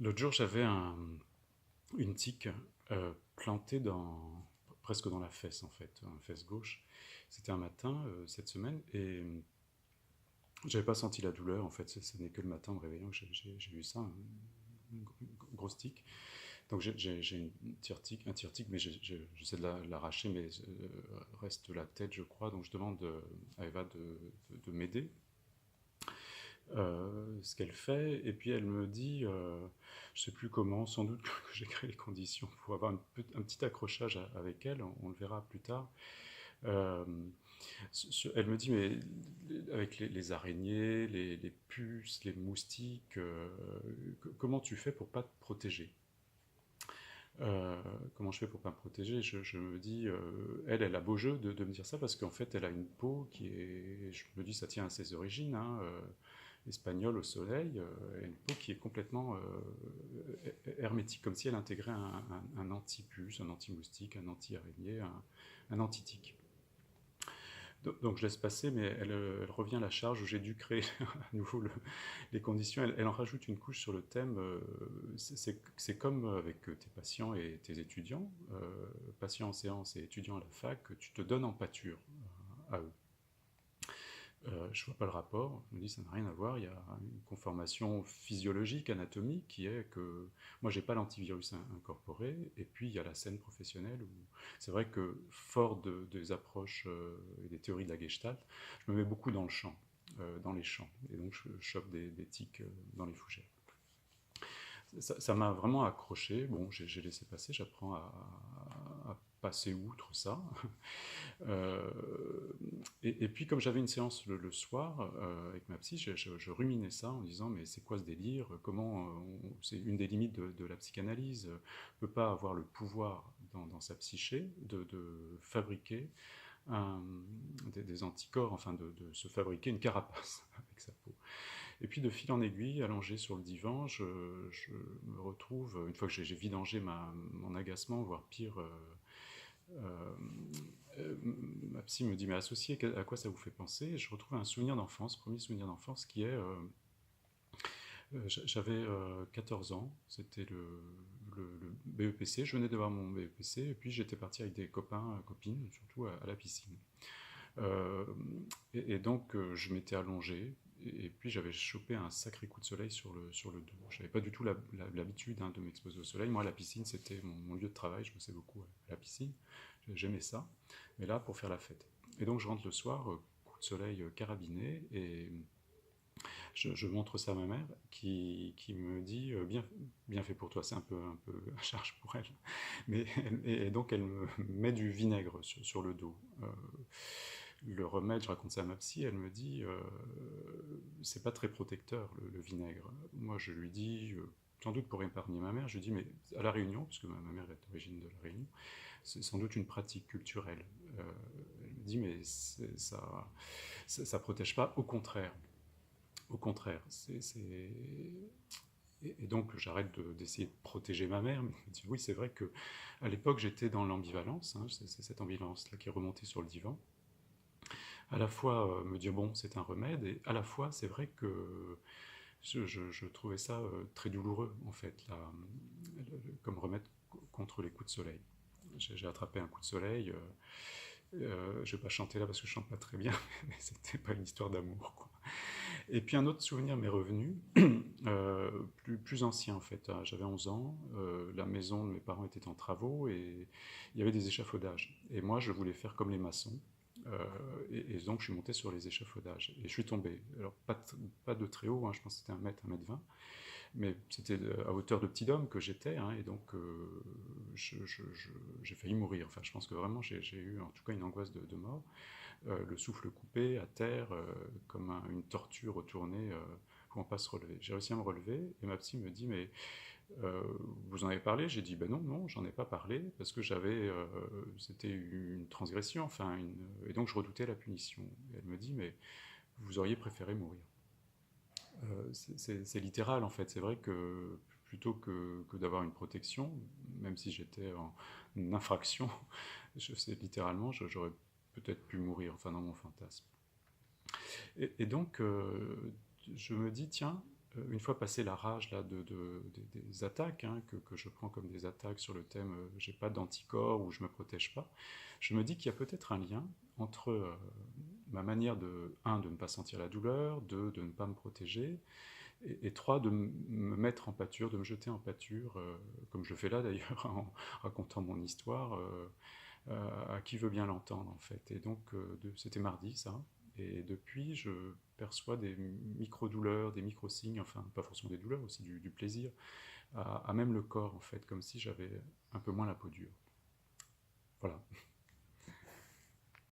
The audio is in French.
L'autre jour, j'avais une tique plantée presque dans la fesse, en fait, la fesse gauche. C'était un matin, cette semaine, et j'avais pas senti la douleur, en fait. Ce n'est que le matin, en me réveillant, que j'ai eu ça, une grosse tique. Donc j'ai une un tire-tique, mais j'essaie de l'arracher, mais reste la tête, je crois. Donc je demande à Eva de m'aider. Ce qu'elle fait, et puis elle me dit, je sais plus comment, sans doute que j'ai créé les conditions pour avoir un petit accrochage avec elle, on le verra plus tard. Euh, Elle me dit, mais avec les araignées, les puces, les moustiques, comment tu fais pour pas te protéger? Comment je fais pour pas me protéger? Je me dis, elle a beau jeu de me dire ça parce qu'en fait, elle a une peau qui est, je me dis, ça tient à ses origines, hein, espagnole au soleil, une peau qui est complètement hermétique, comme si elle intégrait un anti-puce, un anti-moustique, un anti-araignée, un anti-tique. Donc je laisse passer, mais elle revient à la charge où j'ai dû créer à nouveau les conditions. Elle en rajoute une couche sur le thème. C'est comme avec tes patients et tes étudiants, patients en séance et étudiants à la fac, tu te donnes en pâture à eux. Je vois pas le rapport, je me dis ça n'a rien à voir, il y a une conformation physiologique, anatomique, qui est que moi j'ai pas l'antivirus incorporé, et puis il y a la scène professionnelle où c'est vrai que fort des approches et des théories de la Gestalt, je me mets beaucoup dans le champ, dans les champs, et donc je chope des tiques dans les fougères. Ça m'a vraiment accroché, bon j'ai laissé passer, j'apprends à passer outre ça. Euh, et puis, comme j'avais une séance le soir avec ma psy, je ruminais ça en disant mais c'est quoi ce délire? Comment c'est une des limites de la psychanalyse. On ne peut pas avoir le pouvoir dans sa psyché de fabriquer des anticorps, enfin de se fabriquer une carapace avec sa peau. Et puis de fil en aiguille, allongé sur le divan, je me retrouve, une fois que j'ai vidangé mon agacement, voire pire, euh, ma psy me dit mais associé, à quoi ça vous fait penser? Et je retrouve un souvenir d'enfance, premier souvenir d'enfance qui est j'avais 14 ans, c'était le BEPC, je venais d'avoir mon BEPC et puis j'étais parti avec des copains, copines, surtout à la piscine. Euh, et donc je m'étais allongé et puis j'avais chopé un sacré coup de soleil sur le dos. Je n'avais pas du tout l'habitude de m'exposer au soleil. Moi, la piscine, c'était mon lieu de travail, je bossais beaucoup à la piscine, j'aimais ça, mais là, pour faire la fête. Et donc je rentre le soir, coup de soleil carabiné, et je montre ça à ma mère qui me dit bien fait pour toi, c'est un peu à charge pour elle. Mais, et donc elle me met du vinaigre sur le dos. Le remède, je raconte ça à ma psy, elle me dit c'est pas très protecteur le vinaigre. Moi je lui dis, sans doute pour épargner ma mère, je lui dis mais à La Réunion, puisque ma mère est d'origine de La Réunion, c'est sans doute une pratique culturelle. Elle me dit mais ça protège pas, au contraire. Au contraire, et donc j'arrête d'essayer de protéger ma mère, mais je me dis oui c'est vrai que à l'époque j'étais dans l'ambivalence, hein, c'est cette ambivalence là qui est remontée sur le divan. À la fois me dire bon c'est un remède, et à la fois c'est vrai que je trouvais ça très douloureux en fait, comme remède contre les coups de soleil. J'ai attrapé un coup de soleil. Je vais pas chanter là parce que je chante pas très bien, mais c'était pas une histoire d'amour, quoi. Et puis un autre souvenir m'est revenu, plus ancien en fait. J'avais 11 ans, la maison de mes parents était en travaux et il y avait des échafaudages. Et moi je voulais faire comme les maçons. euh, et donc je suis monté sur les échafaudages et je suis tombé. Alors pas de très haut, hein, je pense que c'était 1 mètre, 1 mètre 20, mais c'était à hauteur de petit homme que j'étais, hein, et donc j'ai failli mourir. Enfin, je pense que vraiment j'ai eu en tout cas une angoisse de mort, le souffle coupé à terre, comme une tortue retournée, pour ne pas se relever. J'ai réussi à me relever et ma psy me dit mais vous en avez parlé? J'ai dit ben non, non, j'en ai pas parlé parce que c'était une transgression, enfin, et donc je redoutais la punition. Et elle me dit mais vous auriez préféré mourir. C'est littéral en fait. C'est vrai que plutôt que d'avoir une protection, même si j'étais en infraction, c'est littéralement, j'aurais peut-être pu mourir, enfin dans mon fantasme. Et donc, je me dis, tiens, une fois passé la rage là, des attaques, hein, que je prends comme des attaques sur le thème j'ai pas d'anticorps ou je me protège pas, je me dis qu'il y a peut-être un lien entre ma manière de ne pas sentir la douleur, de ne pas me protéger, et trois, de me mettre en pâture, de me jeter en pâture, comme je fais là d'ailleurs, en racontant mon histoire, à qui veut bien l'entendre en fait. Et donc, c'était mardi ça, et depuis, je perçois des micro-douleurs, des micro-signes, enfin, pas forcément des douleurs, aussi du plaisir, à même le corps en fait, comme si j'avais un peu moins la peau dure. Voilà.